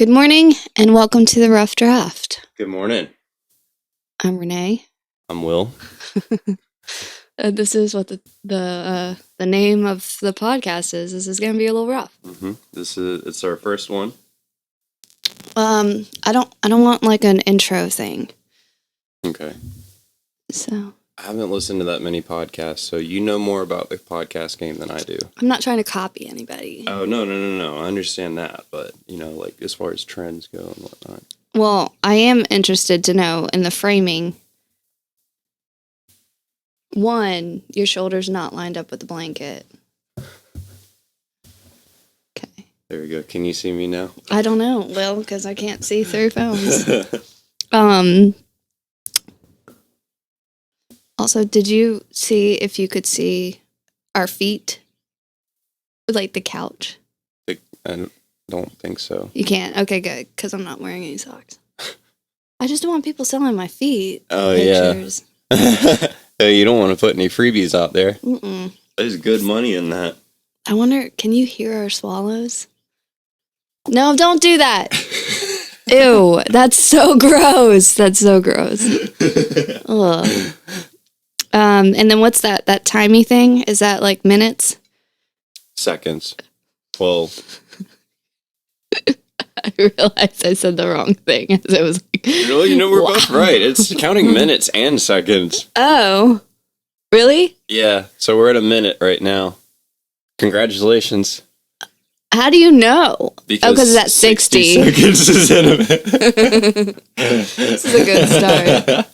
Good morning and welcome to the Rough Draft. Good morning. I'm Renee. I'm Will. This is what the name of the podcast is. This is gonna be a little rough. Mm-hmm. It's our first one. I don't want like an intro thing. Okay. So I haven't listened to that many podcasts, so you know more about the podcast game than I do. I'm not trying to copy anybody. Oh no! I understand that, but like as far as trends go and whatnot. Well, I am interested to know in the framing. One, your shoulder's not lined up with the blanket. Okay. There we go. Can you see me now? I don't know. Well, because I can't see through phones. Also, did you see if you could see our feet? Like the couch? I don't think so. You can't? Okay, good. Because I'm not wearing any socks. I just don't want people selling my feet. Oh, pictures. Yeah. Hey, you don't want to put any freebies out there. Mm-mm. There's good money in that. I wonder, can you hear our swallows? No, don't do that. Ew, that's so gross. That's so gross. Ugh. And then what's that timey thing? Is that like minutes? Seconds. 12. I realized I said the wrong thing. As it was like, we're both right. It's counting minutes and seconds. Oh, really? Yeah, so we're at a minute right now. Congratulations. How do you know? Because it's at 60. 60 seconds is in a minute. This is a good start.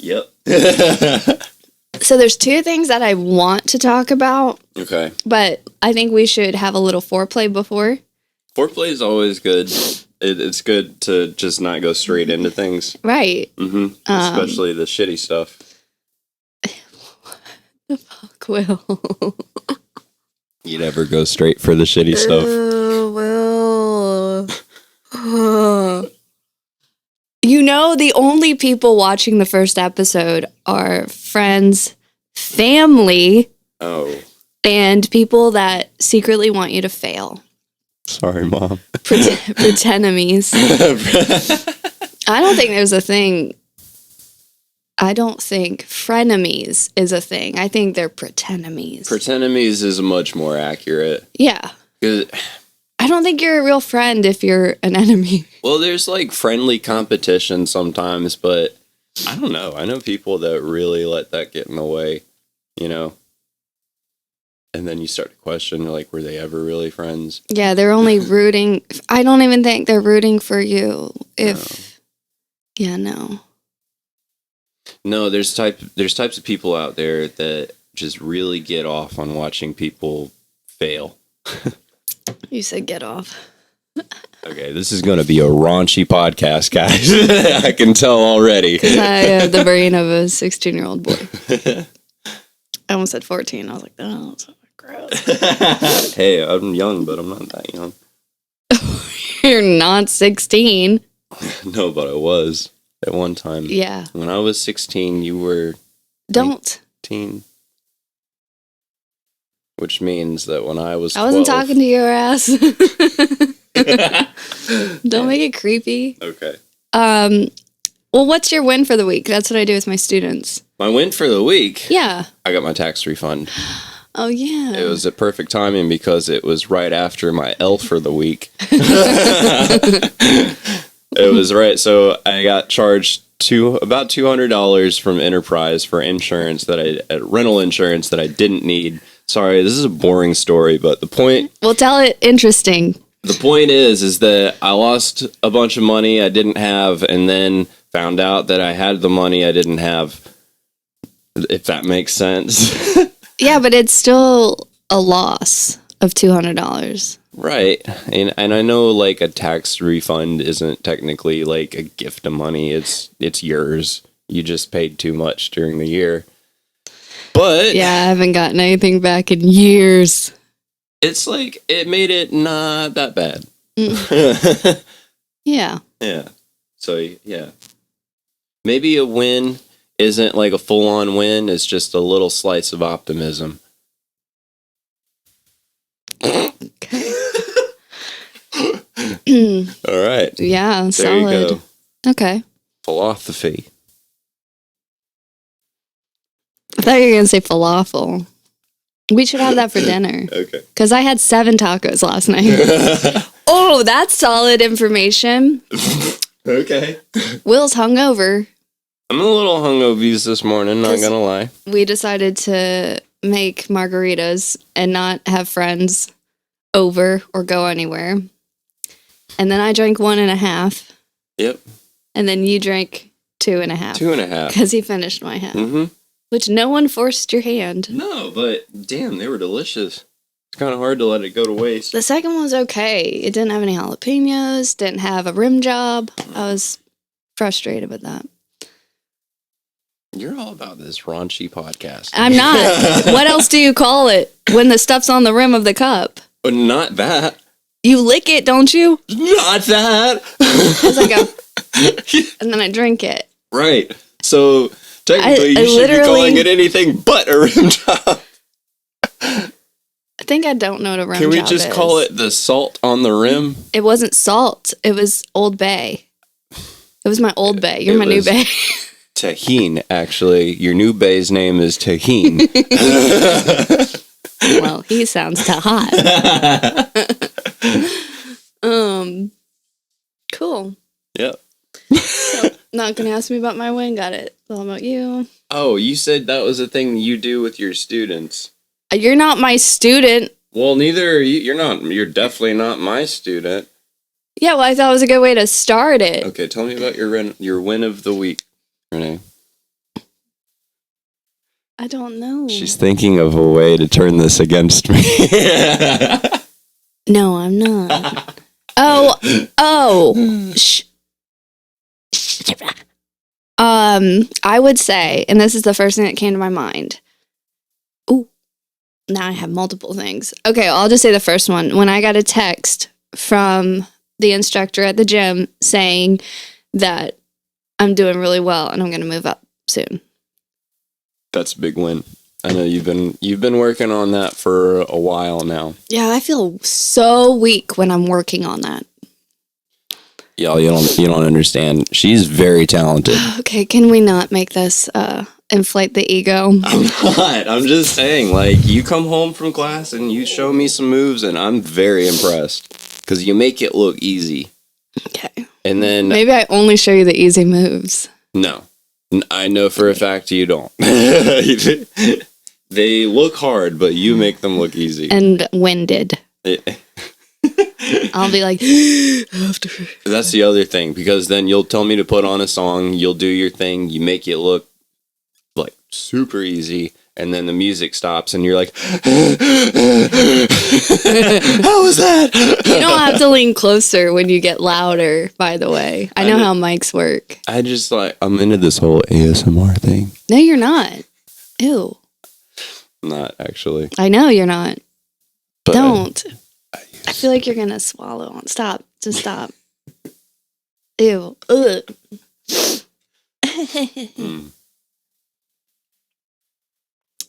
Yep. So there's two things that I want to talk about. Okay. But I think we should have a little foreplay before. Foreplay is always good. It's good to just not go straight into things. Right. Mm-hmm. Especially the shitty stuff. The fuck, Will? You never go straight for the shitty stuff. Will. The only people watching the first episode are friends, family, and people that secretly want you to fail. Sorry, Mom. Pretenemies. I don't think there's a thing. I don't think frenemies is a thing. I think they're pretenemies. Pretenemies is much more accurate. Yeah. I don't think you're a real friend if you're an enemy. Well, there's like friendly competition sometimes, but I don't know. I know people that really let that get in the way, And then you start to question, like, were they ever really friends? Yeah, they're only rooting. I don't even think they're rooting for you. No, there's types of people out there that just really get off on watching people fail. You said get off. Okay, this is going to be a raunchy podcast, guys. I can tell already. Because I have the brain of a 16-year-old boy. I almost said 14. I was like, oh, that's gross. Hey, I'm young, but I'm not that young. You're not 16. No, but I was at one time. Yeah. When I was 16, you were... Don't. 18. Which means that when I was 12... I wasn't talking to your ass. Don't make it creepy. Okay. Well, what's your win for the week? That's what I do with my students. My win for the week? Yeah. I got my tax refund. Oh, yeah. It was at perfect timing because it was right after my L for the week. It was right. So I got charged about $200 from Enterprise for rental insurance that I didn't need. Sorry, this is a boring story, but the point... Well, tell it interesting. The point is that I lost a bunch of money I didn't have and then found out that I had the money I didn't have, if that makes sense. Yeah, but it's still a loss of $200. Right. And I know like a tax refund isn't technically like a gift of money. It's yours. You just paid too much during the year. But yeah, I haven't gotten anything back in years. It's like it made it not that bad. Yeah. Yeah. So yeah. Maybe a win isn't like a full-on win, it's just a little slice of optimism. Okay. All right. Yeah, There solid. you go. Okay. Philosophy. I thought you were going to say falafel. We should have that for dinner. Okay. Because I had 7 tacos last night. Oh, that's solid information. Okay. Will's hungover. I'm a little hungover this morning, not gonna lie. We decided to make margaritas and not have friends over or go anywhere. And then I drank 1.5. Yep. And then you drank 2.5. 2.5. Because he finished my half. Mm-hmm. Which no one forced your hand. No, but damn, they were delicious. It's kind of hard to let it go to waste. The second one was okay. It didn't have any jalapenos, didn't have a rim job. I was frustrated with that. You're all about this raunchy podcast. I'm not. What else do you call it when the stuff's on the rim of the cup? But not that. You lick it, don't you? Not that. As I go, and then I drink it. Right. So technically, I you should be literally- calling it anything but a rim job. I think I don't know what a rim Can we job just is. call it the salt on the rim? It wasn't salt. It was Old Bay. It was my Old Bay. You're It my new was- Bay. Tahine, actually. Your new bay's name is Tahine. Well, he sounds too hot. Cool. Yep. So, not gonna ask me about my win. Got it. All about you. Oh, you said that was a thing you do with your students. You're not my student. Well, neither are you. You're not. You're definitely not my student. Yeah, well, I thought it was a good way to start it. Okay, tell me about your win of the week, Renee. I don't know. She's thinking of a way to turn this against me. No, I'm not. Oh. Shh. I would say, and this is the first thing that came to my mind. Ooh, now I have multiple things. Okay, I'll just say the first one. When I got a text from the instructor at the gym saying that I'm doing really well and I'm going to move up soon. That's a big win. I know you've been working on that for a while now. Yeah, I feel so weak when I'm working on that. Y'all, you don't understand. She's very talented. Okay, can we not make this inflate the ego? I'm not. I'm just saying, like, you come home from class and you show me some moves, and I'm very impressed because you make it look easy. Okay. And then Maybe I only show you the easy moves. no, I know for a fact you don't. They look hard, but you make them look easy. And winded. I'll be like, That's the other thing, because then you'll tell me to put on a song, you'll do your thing, you make it look like super easy, and then the music stops and you're like, how was that? you don't have to lean closer when you get louder, by the way. I know how mics work. I just I'm into this whole ASMR thing. No, you're not. Ew. Not actually. I know you're not. But Don't. I feel like you're going to swallow. Stop. Just stop. Ew. Ugh.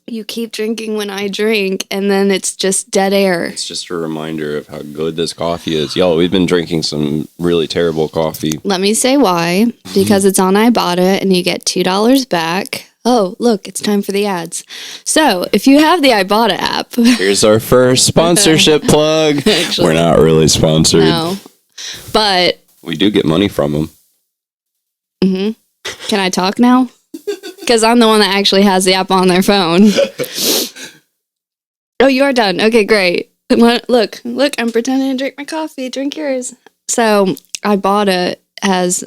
You keep drinking when I drink, and then it's just dead air. It's just a reminder of how good this coffee is. Y'all, we've been drinking some really terrible coffee. Let me say why. Because it's on Ibotta, and you get $2 back. Oh, look, it's time for the ads. So, if you have the Ibotta app... Here's our first sponsorship plug. Actually, we're not really sponsored. No. But... We do get money from them. Mm-hmm. Can I talk now? Because I'm the one that actually has the app on their phone. Oh, you are done. Okay, great. Look, I'm pretending to drink my coffee. Drink yours. So, Ibotta has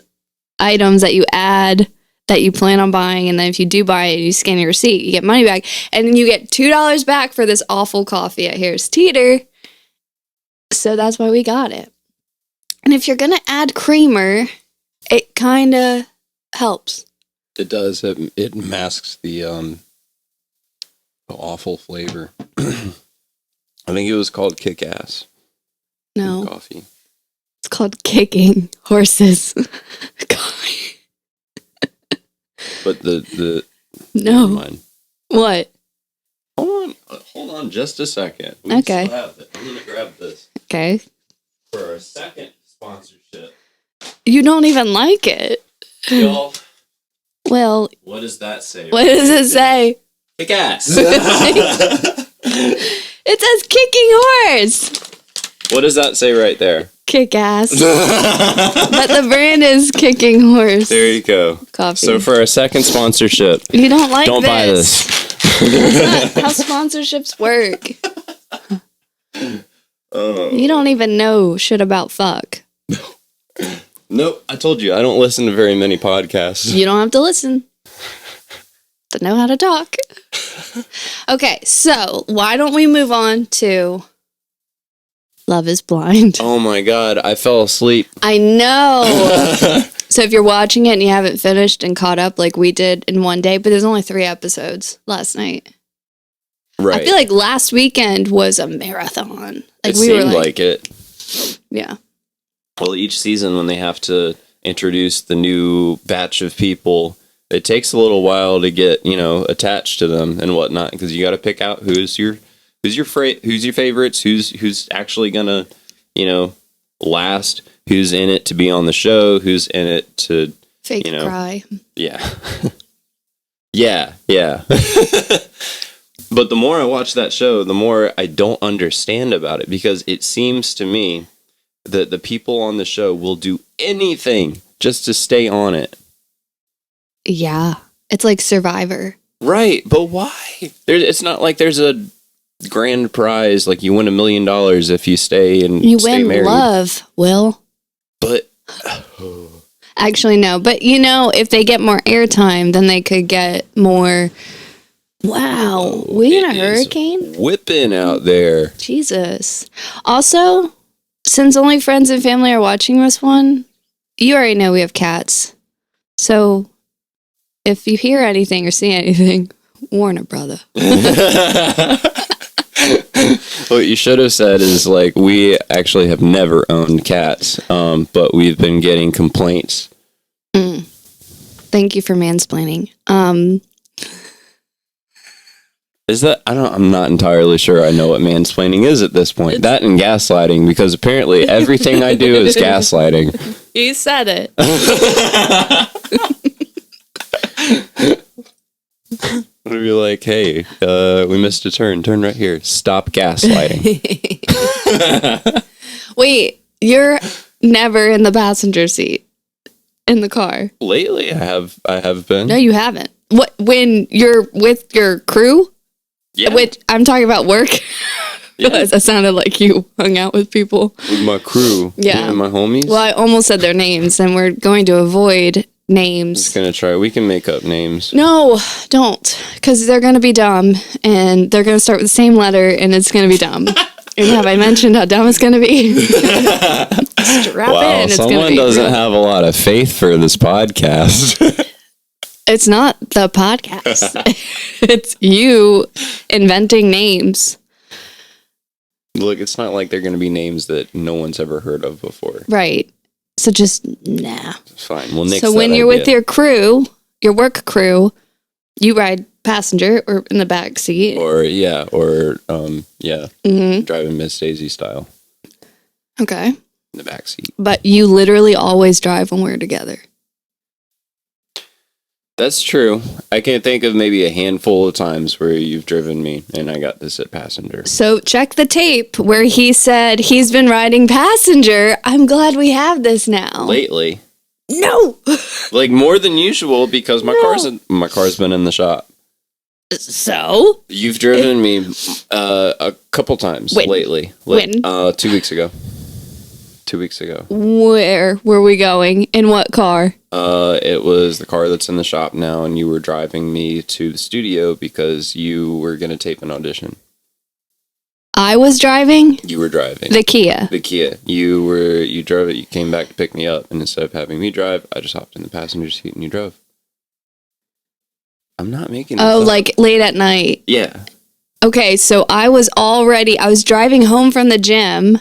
items that you add that you plan on buying, and then if you do buy it, you scan your receipt, you get money back, and then you get $2 back for this awful coffee at Harris Teeter. So that's why we got it. And if you're gonna add creamer, it kind of helps. It does. It masks the awful flavor. I think it was called Kick Ass. No, Coffee. it's called kicking horses. Coffee. But the No. never mind. What? Hold on just a second. We Okay. still have it. I'm gonna grab this Okay. for our second sponsorship. You don't even like it. Y'all, Well, what does that say? what does it say? Kick ass. It says kicking horse. What does that say right there? Kick ass. But the brand is Kicking Horse. There you go. Coffee. So for our second sponsorship, You don't like don't this. buy this. That's not how sponsorships work. You don't even know shit about fuck. Nope. I told you, I don't listen to very many podcasts. You don't have to listen to know how to talk. Okay, so why don't we move on to Love is Blind? Oh my god, I fell asleep. I know. So if you're watching it and you haven't finished and caught up like we did in one day, but there's only 3 episodes last night. Right. I feel like last weekend was a marathon. Like it seemed like it. Yeah. Well, each season when they have to introduce the new batch of people, it takes a little while to get, attached to them and whatnot, because you got to pick out who's your favorites, who's actually gonna, last, who's in it to be on the show, who's in it to Fake cry. Yeah. yeah. But the more I watch that show, the more I don't understand about it, because it seems to me that the people on the show will do anything just to stay on it. Yeah. It's like Survivor. Right, but why? It's not like there's a grand prize, like you win $1 million if you stay and you stay win married. Love, Will. But actually, no. But if they get more airtime, then they could get more. Wow, we in a hurricane? Whipping out there. Jesus. Also, since only friends and family are watching this one, you already know we have cats. So if you hear anything or see anything, warn a brother. What you should have said is, like, we actually have never owned cats, but we've been getting complaints. Thank you for mansplaining. Is that, I'm not entirely sure I know what mansplaining is at this point. That and gaslighting, because apparently everything I do is gaslighting. You said it. Would be like, hey, we missed a turn. Turn right here. Stop gaslighting. Wait, you're never in the passenger seat in the car. Lately, I have been. No, you haven't. What, when you're with your crew? Yeah. Which I'm talking about work. Yeah. That sounded like you hung out with people. With my crew. Yeah. My homies. Well, I almost said their names, and we're going to avoid names. Just gonna try. We can make up names. No, don't. Because they're going to be dumb, and they're going to start with the same letter, and it's going to be dumb. And have I mentioned how dumb it's going to be? Strap in. It's someone gonna be doesn't real. have a lot of faith for this podcast. It's not the podcast. It's you inventing names. Look, it's not like they're going to be names that no one's ever heard of before. Right. So just, nah. It's fine. We'll nix So that when you're idea. with your crew, your work crew, you ride passenger or in the back seat. Driving Miss Daisy style Okay. in the back seat. But you literally always drive when we're together. That's true. I can think of maybe a handful of times where you've driven me and I got to sit passenger. So check the tape where he said he's been riding passenger. I'm glad we have this now. Lately. No. Like more than usual, because my car's been in the shop. So? You've driven me a couple times lately. When? 2 weeks ago. 2 weeks ago. Where were we going? In what car? It was the car that's in the shop now, and you were driving me to the studio because you were going to tape an audition. I was driving? You were driving. The Kia. The Kia. You drove it, you came back to pick me up, and instead of having me drive, I just hopped in the passenger seat and you drove. I'm not making this up. Like late at night. Yeah. Okay, so I was driving home from the gym,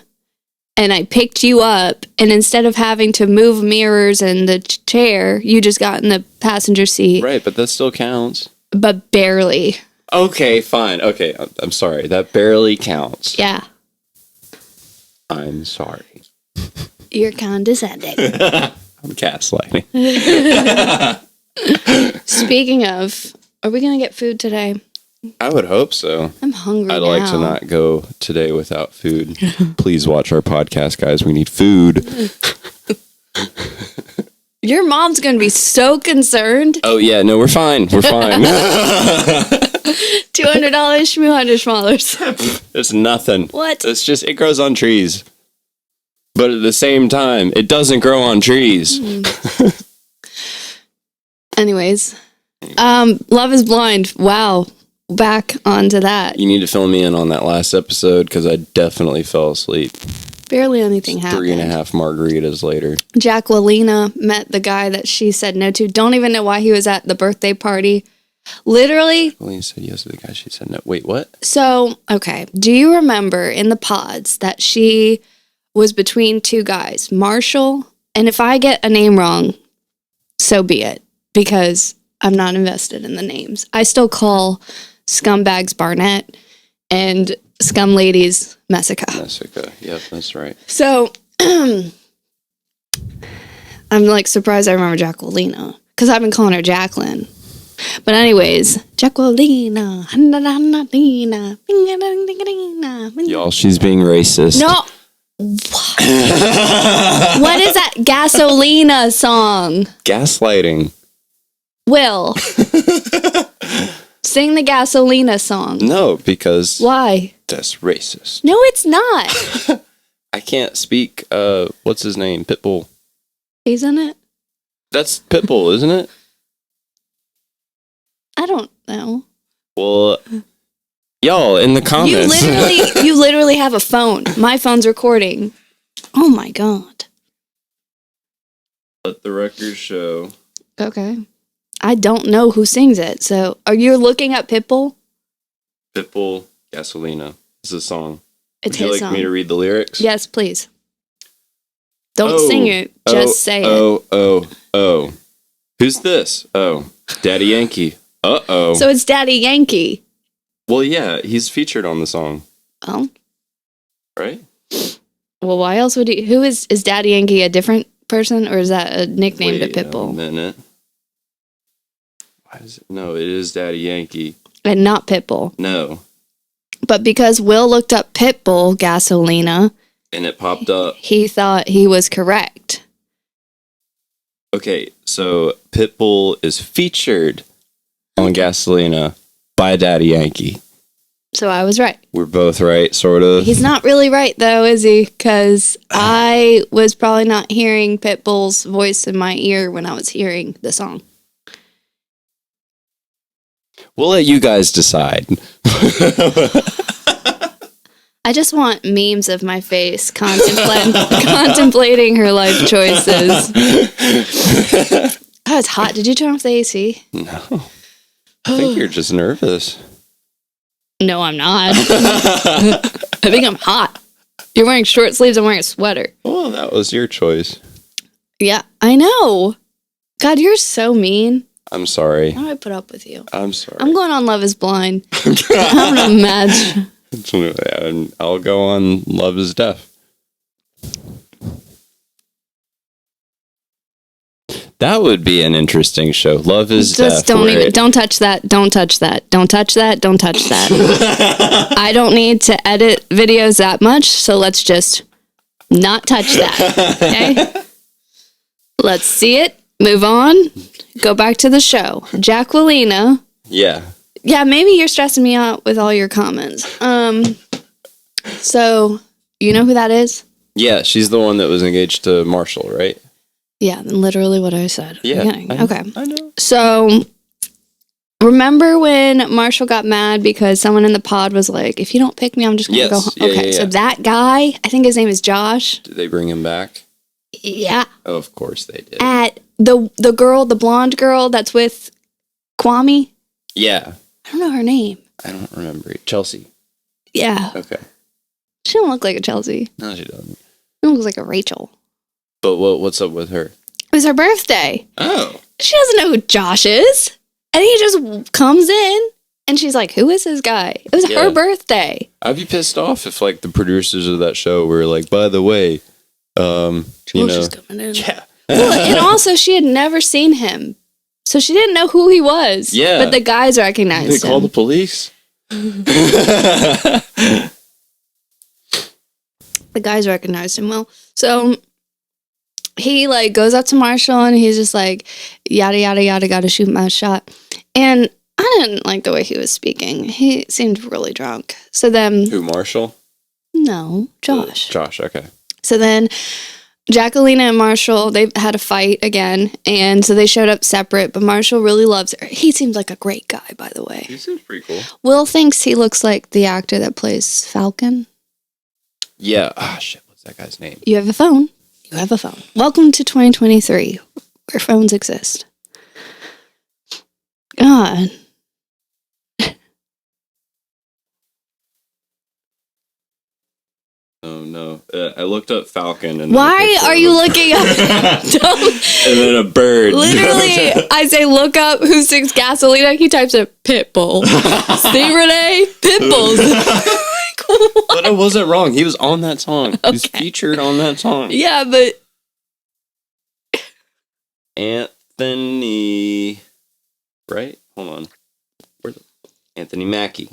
and I picked you up, and instead of having to move mirrors and the chair, you just got in the passenger seat. Right, but that still counts. But barely. Okay, fine. Okay, I'm sorry. That barely counts. Yeah. I'm sorry. You're condescending. I'm gaslighting. Speaking of, are we going to get food today? I would hope so. I'm hungry I'd now. like to not go today without food. Please watch our podcast, guys. We need food. Your mom's going to be so concerned. Oh, yeah. No, we're fine. We're fine. $200 schmollers. It's nothing. What? It's just, it grows on trees. But at the same time, it doesn't grow on trees. Anyways, Love is Blind. Wow. Back onto that. You need to fill me in on that last episode because I definitely fell asleep. Barely anything happened. 3.5 margaritas later. Jacquelina met the guy that she said no to. Don't even know why he was at the birthday party. Literally. Jacqueline said yes to the guy. She said no. Wait, what? So, okay. Do you remember in the pods that she was between two guys, Marshall? And if I get a name wrong, so be it, because I'm not invested in the names. I still call Scumbags Barnett and Scum Ladies Messica. Messica. Yep, that's right. So, I'm like surprised I remember Jacquelina because I've been calling her Jacqueline. But anyways, Jacquelina. Y'all, she's being racist. No. What is that Gasolina song? Gaslighting. Will. Sing the Gasolina song. No, because Why? that's racist. No, it's not. I can't speak, what's his name? Pitbull. He's in it? That's Pitbull, isn't it? I don't know. Well, y'all, in the comments. You literally have a phone. My phone's recording. Oh my God. Let the record show. Okay. I don't know who sings it. So are you looking at Pitbull? Pitbull, Gasolina is the song. It's Would you his like song. me to read the lyrics? Yes, please. Don't sing it. Just say it. Oh. Who's this? Oh, Daddy Yankee. Uh-oh. So it's Daddy Yankee. Well, yeah, he's featured on the song, Oh. right? Well, why else would he? Who is Daddy Yankee a different person or is that a nickname Wait to a Pitbull? minute. Why is it? No, it is Daddy Yankee. And not Pitbull. No. But because Will looked up Pitbull Gasolina, And it popped up. he thought he was correct. Okay, so Pitbull is featured on Gasolina by Daddy Yankee. So I was right. We're both right, sort of. He's not really right, though, is he? Because I was probably not hearing Pitbull's voice in my ear when I was hearing the song. We'll let you guys decide. I just want memes of my face contemplating her life choices. Oh, it's hot. Did you turn off the AC? No. I think you're just nervous. No, I'm not. I think I'm hot. You're wearing short sleeves. I'm wearing a sweater. Well, that was your choice. Yeah, I know. God, you're so mean. I'm sorry. How do I put up with you? I'm sorry. I'm going on Love is Blind. I'm going to match. And I'll go on Love is Deaf. That would be an interesting show. Love is Just Deaf. don't touch that. Don't touch that. Don't touch that. Don't touch that. I don't need to edit videos that much, so let's just not touch that. Okay? Let's see it. Move on. Go back to the show. Jacquelina. Yeah. Yeah, maybe you're stressing me out with all your comments. So you know who that is? Yeah, she's the one that was engaged to Marshall, right? Yeah, literally what I said. Yeah. Okay. I know. So remember when Marshall got mad because someone in the pod was like, if you don't pick me, I'm just going to go home. Yeah, okay, yeah. so that guy, I think his name is Josh. Did they bring him back? Yeah. Oh, of course they did. At the girl, the blonde girl that's with Kwame. Yeah. I don't know her name. I don't remember it. Chelsea. Yeah. Okay. She don't look like a Chelsea. No, she doesn't. She looks like a Rachel. But what's up with her? It was her birthday. Oh. She doesn't know who Josh is. And he just comes in and she's like, who is this guy? It was her birthday. I'd be pissed off if like the producers of that show were like, by the way, You know, coming in. yeah. Well, and also she had never seen him, so she didn't know who he was. Yeah. But the guys recognized They call him. the police. The guys recognized him well. So he like goes up to Marshall and he's just like, yada, yada, yada, gotta shoot my shot. And I didn't like the way he was speaking. He seemed really drunk. So then... Who, Marshall? No, Josh. Josh, okay. So then Jacquelina and Marshall, they had a fight again. And so they showed up separate, but Marshall really loves her. He seems like a great guy, by the way. He seems pretty cool. Will thinks he looks like the actor that plays Falcon. Yeah. Ah, shit. What's that guy's name? You have a phone. You have a phone. Welcome to 2023, where phones exist. God. Oh, no. I looked up Falcon. And Why are you looking up? And then a bird. Literally, I say look up who sings Gasolina. He types in Pitbull. See, Renee? Pitbulls. But I wasn't wrong. He was on that song. Okay. He's featured on that song. Yeah, but... Anthony... Right? Hold on. Anthony Mackie.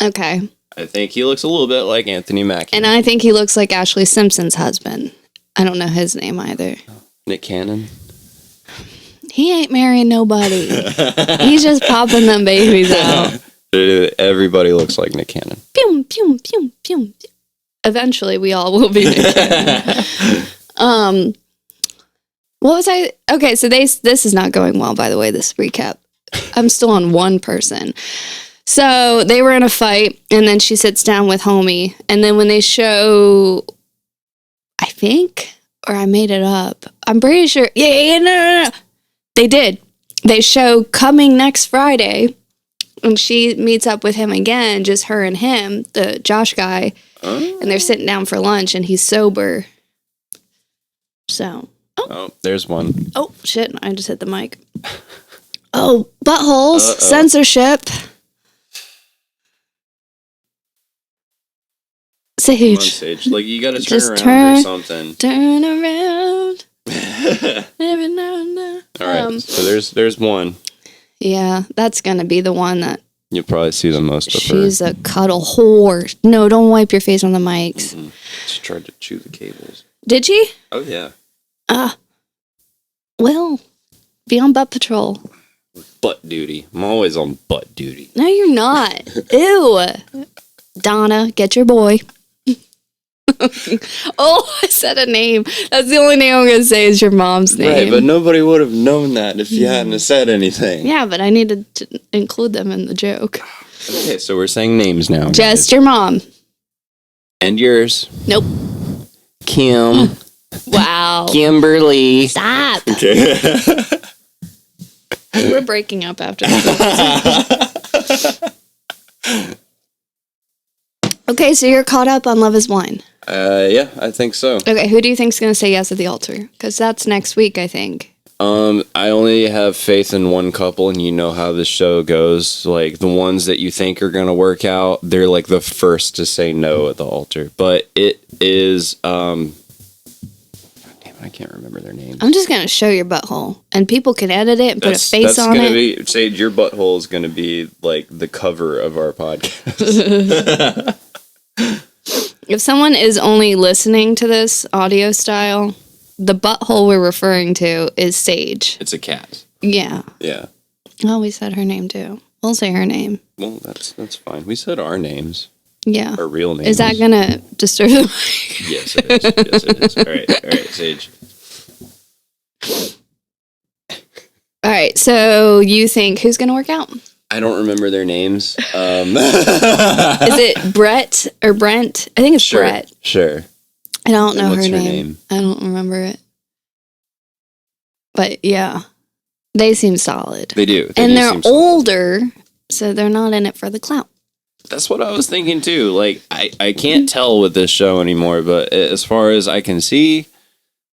Okay. I think he looks a little bit like Anthony Mackie. And I think he looks like Ashley Simpson's husband. I don't know his name either. Nick Cannon. He ain't marrying nobody. He's just popping them babies out. Everybody looks like Nick Cannon. Pew, pew, pew, pew. Eventually, we all will be Nick Cannon. What was I? Okay, so this is not going well, by the way, this recap. I'm still on one person. So they were in a fight, and then she sits down with homie, and then when they show, I think, or I made it up. I'm pretty sure. Yeah, no. They did. They show coming next Friday, and she meets up with him again, just her and him, the Josh guy, and they're sitting down for lunch, and he's sober. So. Oh, there's one. Oh, shit. I just hit the mic. Oh, buttholes. Censorship. Sage. Come on, Sage. Like, you gotta turn around or something. Turn around. Every now and then. All right. So there's one. Yeah, that's gonna be the one that... You'll probably see the most of her. She's a cuddle whore. No, don't wipe your face on the mics. Mm-hmm. She tried to chew the cables. Did she? Oh, yeah. Well, be on butt patrol. Butt duty. I'm always on butt duty. No, you're not. Ew. Donna, get your boy. Oh, I said a name. That's the only name I'm going to say is your mom's name. Right, but nobody would have known that if you hadn't have said anything. Yeah, but I needed to include them in the joke. Okay, so we're saying names now. Just your mom. And yours. Nope. Kim. Wow. Kimberly. Stop. Okay. We're breaking up after this. Okay, so you're caught up on Love is Blind. Yeah, I think so. Okay, who do you think's going to say yes at the altar? Because that's next week, I think. I only have faith in one couple, and you know how this show goes. Like, the ones that you think are going to work out, they're like the first to say no at the altar. But it is, I can't remember their names. I'm just going to show your butthole, and people can edit it and put a face on it. Sage, your butthole is going to be like the cover of our podcast. If someone is only listening to this audio style, the butthole we're referring to is Sage. It's a cat. Yeah. Yeah. Oh, we said her name too. We'll say her name. Well, that's fine. We said our names. Yeah. Our real names. Is that going to disturb the mic? Yes, it is. Yes, it is. All right, Sage. All right, so you think who's going to work out? I don't remember their names. Is it Brett or Brent? I think it's Brett. Sure. I don't know her name. I don't remember it. But yeah, they seem solid. They do. And they're older, so they're not in it for the clout. That's what I was thinking too. Like, I can't tell with this show anymore, but as far as I can see...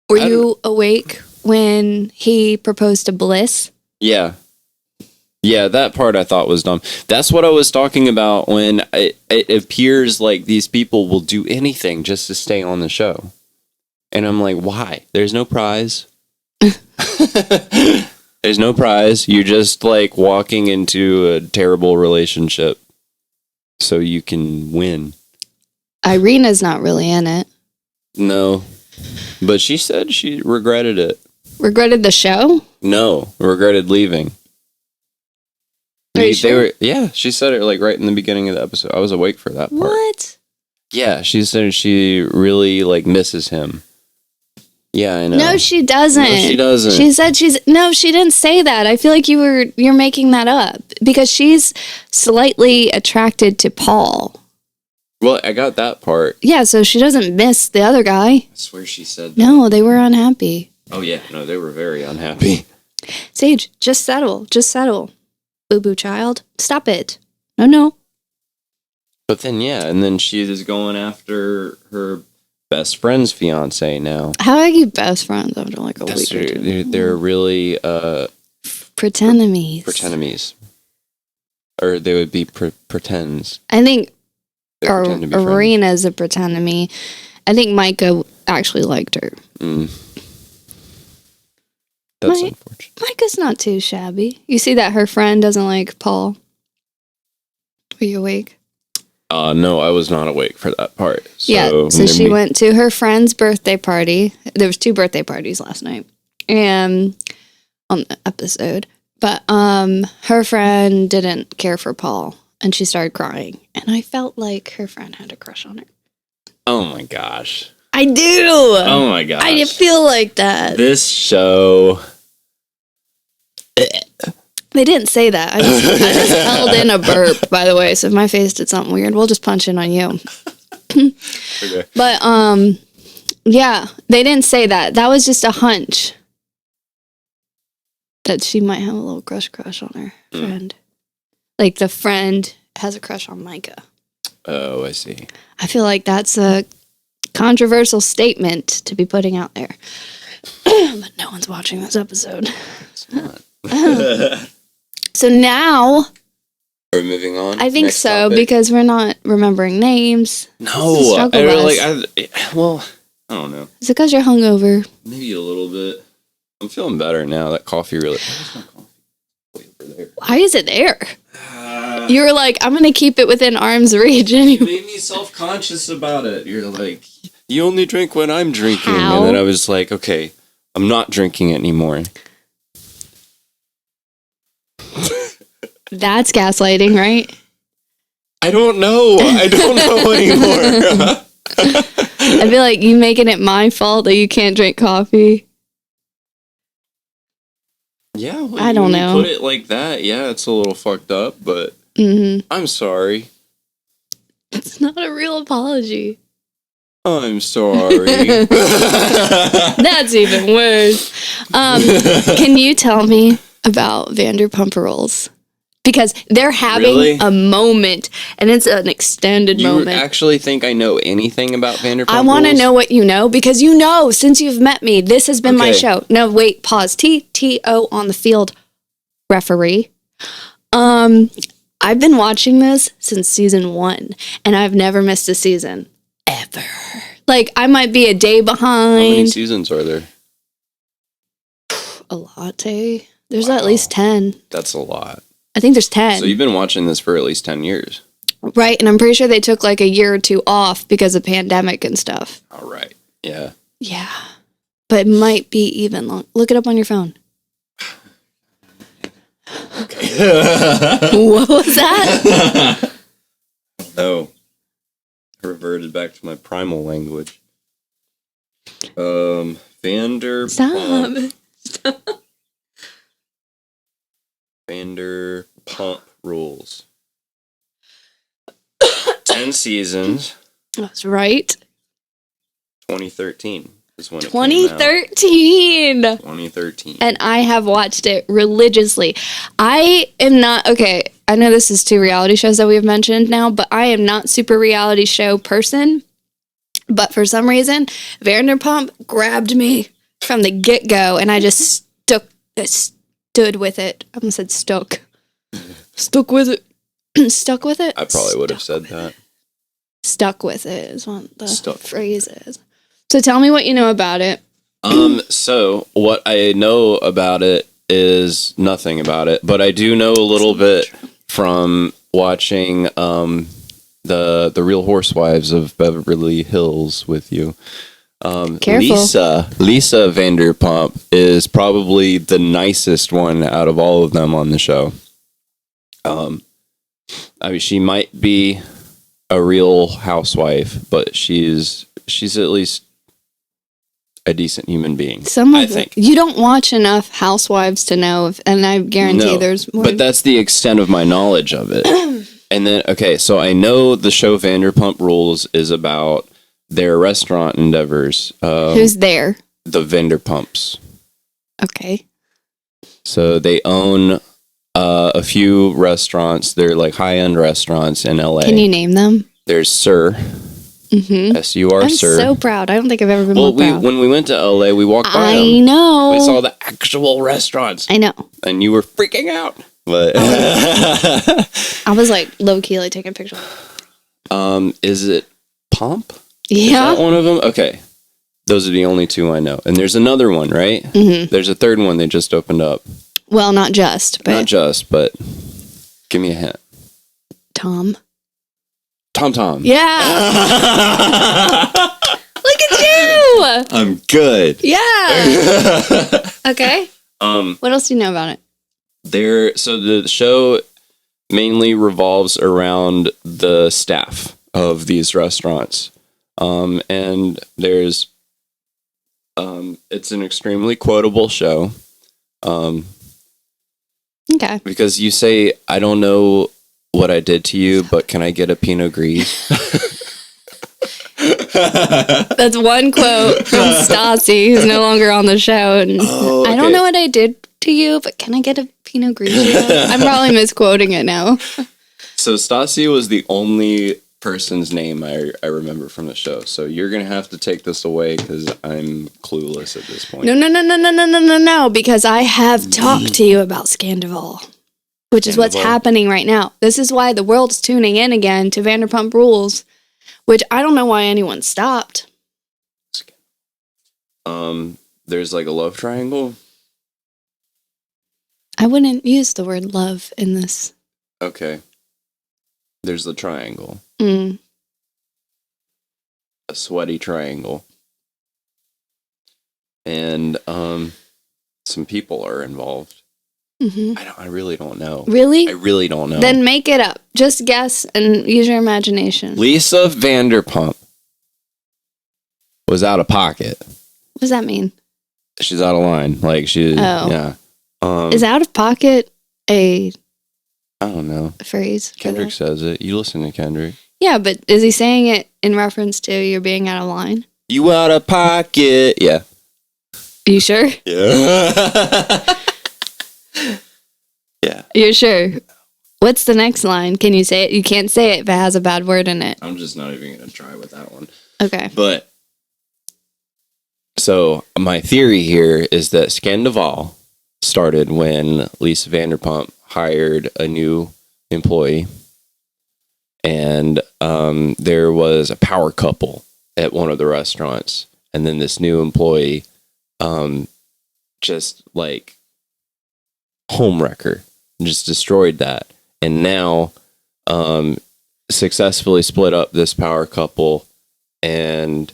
Were you awake when he proposed to Bliss? Yeah. Yeah, that part I thought was dumb. That's what I was talking about when it appears like these people will do anything just to stay on the show. And I'm like, why? There's no prize. There's no prize. You're just like walking into a terrible relationship so you can win. Irina's not really in it. No. But she said she regretted it. Regretted the show? No, regretted leaving. Are you sure? Yeah, she said it like right in the beginning of the episode. I was awake for that part. What? Yeah, she said she really like misses him. Yeah, I know. No, she doesn't. No, she doesn't. She said no, she didn't say that. I feel like you're making that up because she's slightly attracted to Paul. Well, I got that part. Yeah, so she doesn't miss the other guy. I swear she said that. No, they were unhappy. Oh yeah, no, they were very unhappy. Sage, just settle. Just settle. Boo-boo child. Stop it. No. But then yeah, and then she is going after her best friend's fiance now. How are you best friends after like a week or two? They're really Pretenemies. Pretenemies. Or they would be pretends. I think They pretend to be friends. Irina's a pretend-me. I think Micah actually liked her. That's unfortunate. Micah's not too shabby. You see that her friend doesn't like Paul. Were you awake? No, I was not awake for that part. So she went to her friend's birthday party. There was 2 birthday parties last night, and on the episode. But her friend didn't care for Paul, and she started crying. And I felt like her friend had a crush on her. Oh my gosh. I do. Oh my gosh. I feel like that. This show. They didn't say that. I just held in a burp, by the way. So if my face did something weird, we'll just punch in on you. Okay. But yeah, they didn't say that. That was just a hunch that she might have a little crush on her friend. Like the friend has a crush on Micah. Oh, I see. I feel like that's a controversial statement to be putting out there. But no one's watching this episode. It's not. So now, are we moving on? I think Next so, topic? because we're not remembering names. No, I don't know. Is it because you're hungover? Maybe a little bit. I'm feeling better now. That coffee really. Where's my coffee? Way over there. Why is it there? You were like, I'm going to keep it within arm's reach. And You made me self-conscious about it. You're like, you only drink when I'm drinking. How? And then I was like, okay, I'm not drinking it anymore. That's gaslighting, right? I don't know. I don't know anymore. I feel like you making it my fault that you can't drink coffee. Yeah, well, I don't when you know. put it like that, yeah, it's a little fucked up, but I'm sorry. It's not a real apology. I'm sorry. That's even worse. Can you tell me about Vanderpump Rules? Because they're having Really? a moment, and it's an extended You moment. actually think I know anything about Vanderpump I want to Rules? know what you know, because you know, since you've met me, this has been my Okay. show. No, wait, pause. TTO on the field, referee. I've been watching this since season 1, and I've never missed a season. Ever. Like, I might be a day How many behind. seasons are there? A latte. There's Wow. at least 10. That's a lot. I think there's 10. So you've been watching this for at least 10 years. Right, and I'm pretty sure they took like a year or 2 off because of pandemic and stuff. All right. Yeah. Yeah. But it might be even long. Look it up on your phone. What was that? No. I reverted back to my primal language. Vanderpump. Stop. Vanderpump Rules. 10 seasons. That's right. 2013 is when it came out. 2013. 2013. And I have watched it religiously. I am not, okay, I know this is 2 reality shows that we have mentioned now, but I am not super reality show person. But for some reason, Vanderpump grabbed me from the get-go, and I just stood with it. I almost said stuck. Stuck with it. Stuck with it? I probably would have said that. Stuck with it is what the Stuck. phrase is. So tell me what you know about it. So what I know about it is nothing about it, but I do know a little bit from watching the Real Housewives of Beverly Hills with you. Careful. Lisa Vanderpump is probably the nicest one out of all of them on the show. I mean, she might be a real housewife, but she's at least a decent human being. I think you don't watch enough Housewives to know, and I guarantee there's more. But that's the extent of my knowledge of it. And then, okay, so I know the show Vanderpump Rules is about their restaurant endeavors. Who's there? The Vanderpumps. Okay. So they own a few restaurants. They're like high-end restaurants in LA. Can you name them? There's Sir. Mm-hmm. S-U-R, I'm Sir. so proud. I don't think I've ever been more proud. When we went to LA, we walked by them. I know. We saw the actual restaurants. I know. And you were freaking out. But I was like low-key like taking a picture. Is it Pomp? Yeah. Is that one of them? Okay. Those are the only two I know. And there's another one, right? Mm-hmm. There's a third one they just opened up. Well, not just, but... Not just, but give me a hint. Tom. Tom. Yeah. Look at you. I'm good. Yeah. Okay. What else do you know about it? So the show mainly revolves around the staff of these restaurants. And there's it's an extremely quotable show. Okay. Because you say, I don't know what I did to you, but can I get a Pinot Gris? That's one quote from Stassi, who's no longer on the show. And okay. I don't know what I did to you, but can I get a Pinot Grigio? I'm probably misquoting it now. So Stassi was the only person's name I remember from the show. So you're going to have to take this away because I'm clueless at this point. No, because I have talked to you about Scandival, which is what's happening right now. This is why the world's tuning in again to Vanderpump Rules, which I don't know why anyone stopped. There's like a love triangle. I wouldn't use the word love in this. Okay. There's the triangle. Mm. A sweaty triangle. And some people are involved. Mm-hmm. I really don't know. Really? I really don't know. Then make it up. Just guess and use your imagination. Lisa Vanderpump was out of pocket. What does that mean? She's out of line. Like yeah. Is out of pocket a I don't know. phrase? Kendrick says it. You listen to Kendrick. Yeah, but is he saying it in reference to you're being out of line? You out of pocket. Yeah. You sure? Yeah. Yeah. You're sure? What's the next line? Can you say it? You can't say it if it has a bad word in it. I'm just not even going to try with that one. Okay. But, so my theory here is that Scandival started when Lisa Vanderpump hired a new employee. And there was a power couple at one of the restaurants. And then this new employee just like homewrecker, just destroyed that. And now successfully split up this power couple, and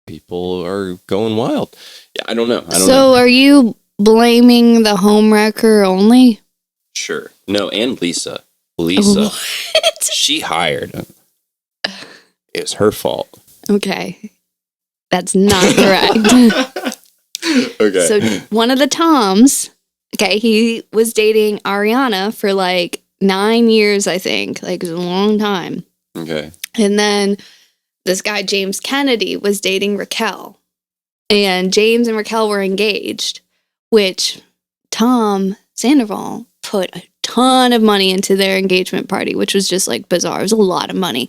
people are going wild. Yeah, I don't know. So are you blaming the homewrecker only? Sure. No, and Lisa. What? She hired him. It was her fault. Okay. That's not correct. Okay. So one of the Toms, okay, he was dating Ariana for like 9 years, I think. Like, it was a long time. Okay. And then this guy, James Kennedy, was dating Raquel. And James and Raquel were engaged, which Tom Sandoval put a ton of money into their engagement party, which was just like bizarre. It was a lot of money.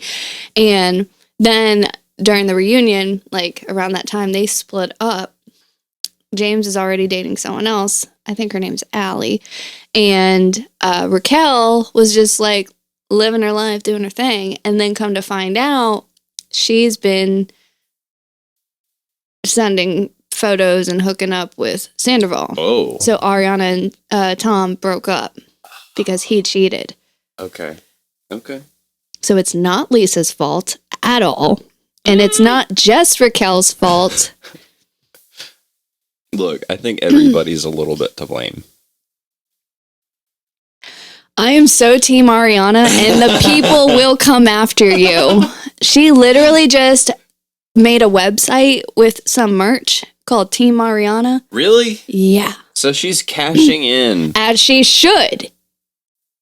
And then during the reunion, like around that time, they split up. James is already dating someone else. I think her name's Allie. And Raquel was just like living her life, doing her thing. And then come to find out, she's been sending photos and hooking up with Sandoval. Oh. So Ariana and Tom broke up because he cheated. Okay. So it's not Lisa's fault at all. And it's not just Raquel's fault. Look, I think everybody's a little bit to blame. I am so Team Ariana, and the people will come after you. She literally just made a website with some merch called Team Ariana. Really? Yeah. So she's cashing in. As she should.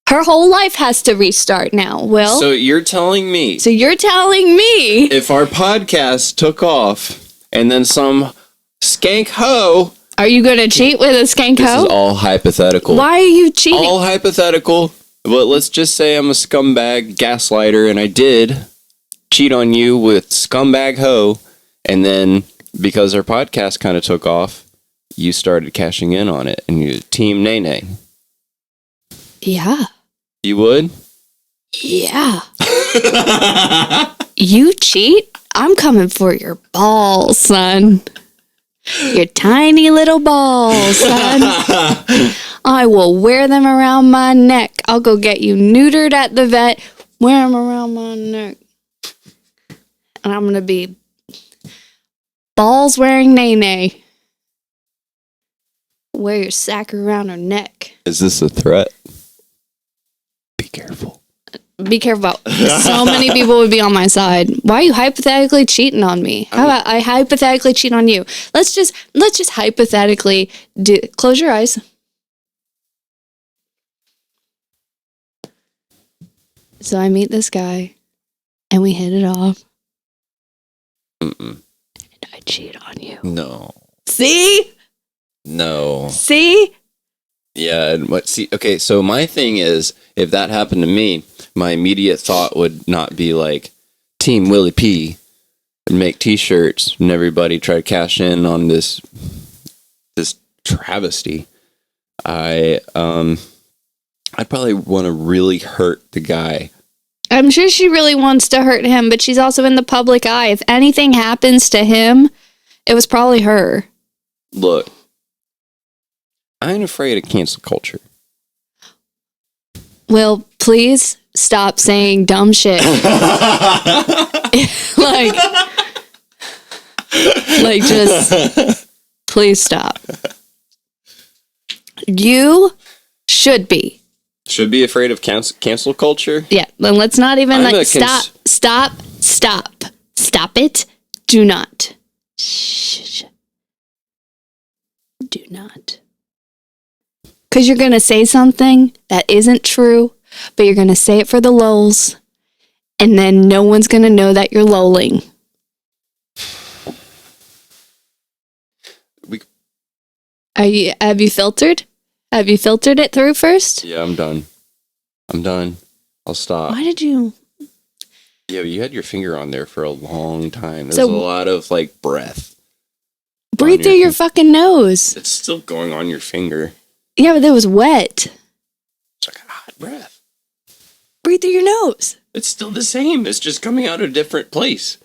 Her whole life has to restart now, Will. So you're telling me. So you're telling me. If our podcast took off and then some skank hoe. Are you going to cheat with a skank hoe? This is all hypothetical. Why are you cheating? All hypothetical. But let's just say I'm a scumbag gaslighter and I did cheat on you with scumbag hoe. And then because our podcast kind of took off, you started cashing in on it and you team Nene. Yeah. You would? Yeah. You cheat? I'm coming for your balls, son. Your tiny little balls, son. I will wear them around my neck. I'll go get you neutered at the vet. Wear them around my neck. And I'm going to be balls wearing Nene. Wear your sack around her neck. Is this a threat? Be careful. Be careful. So many people would be on my side. Why are you hypothetically cheating on me? How about I hypothetically cheat on you? Let's just hypothetically do. Close your eyes. So I meet this guy, and we hit it off. And I cheat on you. No. See? No. See? Yeah, and okay, so my thing is, if that happened to me, my immediate thought would not be like, Team Willie P, and make t-shirts, and everybody try to cash in on this travesty. I'd probably want to really hurt the guy. I'm sure she really wants to hurt him, but she's also in the public eye. If anything happens to him, it was probably her. Look, I ain't afraid of cancel culture. Will, please stop saying dumb shit. like just please stop. You should be. Should be afraid of cancel culture? Yeah, then let's not even stop it. Do not. Shh. Do not. Because you're going to say something that isn't true, but you're going to say it for the lulz, and then no one's going to know that you're lolling. Have you filtered? Have you filtered it through first? Yeah, I'm done. I'll stop. Why did you? Yeah, you had your finger on there for a long time. There's a lot of, breath. Breathe through your fucking nose. It's still going on your finger. Yeah, but that was wet. It's like a hot breath. Breathe through your nose. It's still the same. It's just coming out of a different place.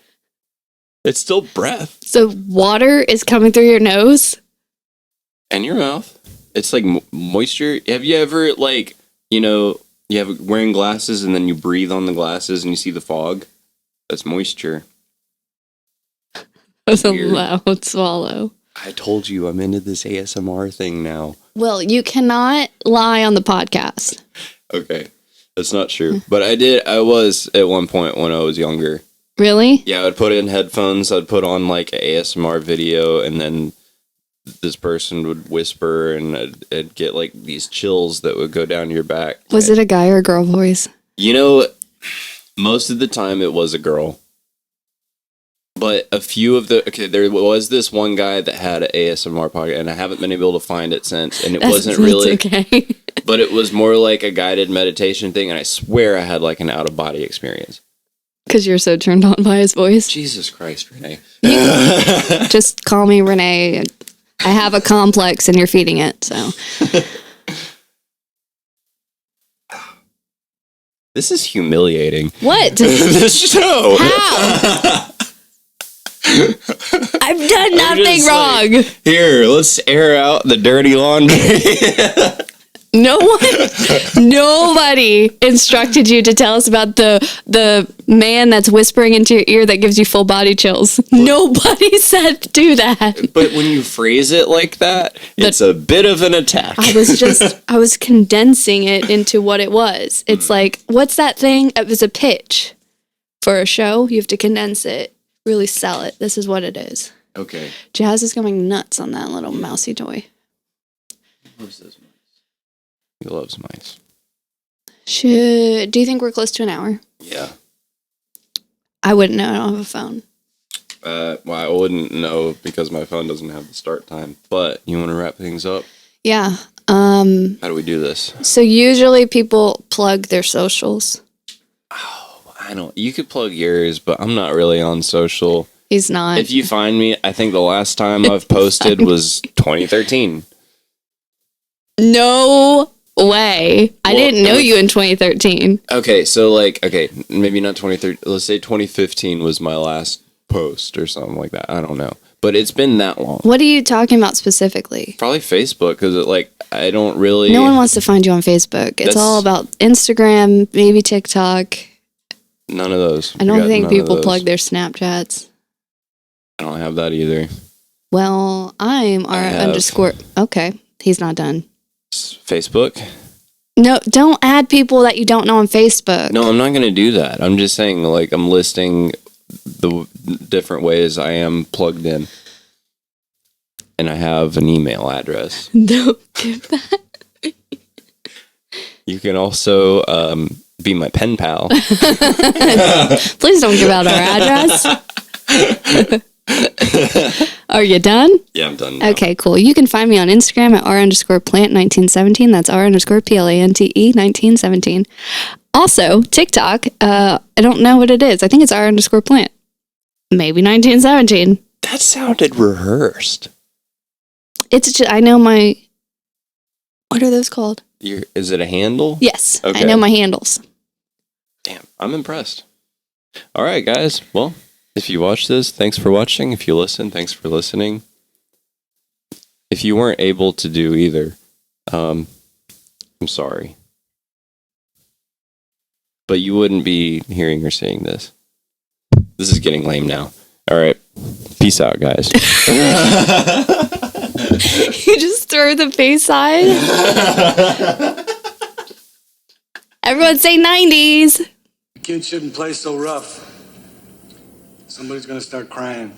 It's still breath. So water is coming through your nose? And your mouth. It's like moisture. Have you ever, you have wearing glasses and then you breathe on the glasses and you see the fog? That's moisture. That's a loud swallow. I told you I'm into this ASMR thing now. Well, you cannot lie on the podcast. Okay. That's not true. But I was at one point when I was younger. Really? Yeah, I'd put in headphones, I'd put on an ASMR video, and then this person would whisper and I'd get these chills that would go down your back. Was it a guy or a girl voice? Most of the time it was a girl. But a few of there was this one guy that had an ASMR podcast, and I haven't been able to find it since. And it wasn't really okay. But it was more like a guided meditation thing, and I swear I had an out of body experience. Because you're so turned on by his voice. Jesus Christ, Renee! Just call me Renee. I have a complex, and you're feeding it. So This is humiliating. What? This show. How? I've done nothing wrong. Like, here, let's air out the dirty laundry. Nobody instructed you to tell us about the man that's whispering into your ear that gives you full body chills. Nobody said do that. But when you phrase it like that, it's a bit of an attack. I was condensing it into what it was. It's like, what's that thing? It was a pitch for a show. You have to condense it, really sell it. This is what it is. Okay. Jazz is going nuts on that little mousy toy. What's this? He loves mice. Do you think we're close to an hour? Yeah. I wouldn't know. I don't have a phone. Well, I wouldn't know because my phone doesn't have the start time. But you want to wrap things up? Yeah. How do we do this? So usually people plug their socials. Oh, I don't. You could plug yours, but I'm not really on social. He's not. If you find me, I think the last time I've posted was 2013. No way. I didn't know you in 2013. Okay, so maybe not 2013. Let's say 2015 was my last post or something like that. I don't know. But it's been that long. What are you talking about specifically? Probably Facebook, because I don't really... No one wants to find you on Facebook. It's all about Instagram, maybe TikTok. None of those. I don't think people plug their Snapchats. I don't have that either. Well, I'm _... Okay, he's not done. Facebook? No, don't add people that you don't know on Facebook. No, I'm not going to do that. I'm just saying, I'm listing the different ways I am plugged in. And I have an email address. Don't give that. You can also be my pen pal. Please don't give out our address. Are you done? Yeah, I'm done now. Okay, cool. You can find me on Instagram at r_plant1917. That's r_plante 1917. Also, TikTok, I don't know what it is. I think it's r_plant. Maybe 1917. That sounded rehearsed. It's just, I know my, what are those called? Is it a handle? Yes, okay. I know my handles. Damn, I'm impressed. All right, guys. Well, if you watch this, thanks for watching. If you listen, thanks for listening. If you weren't able to do either, I'm sorry. But you wouldn't be hearing or seeing this. This is getting lame now. All right. Peace out, guys. You just throw the face side. Everyone say 90s. The kid shouldn't play so rough. Somebody's gonna start crying.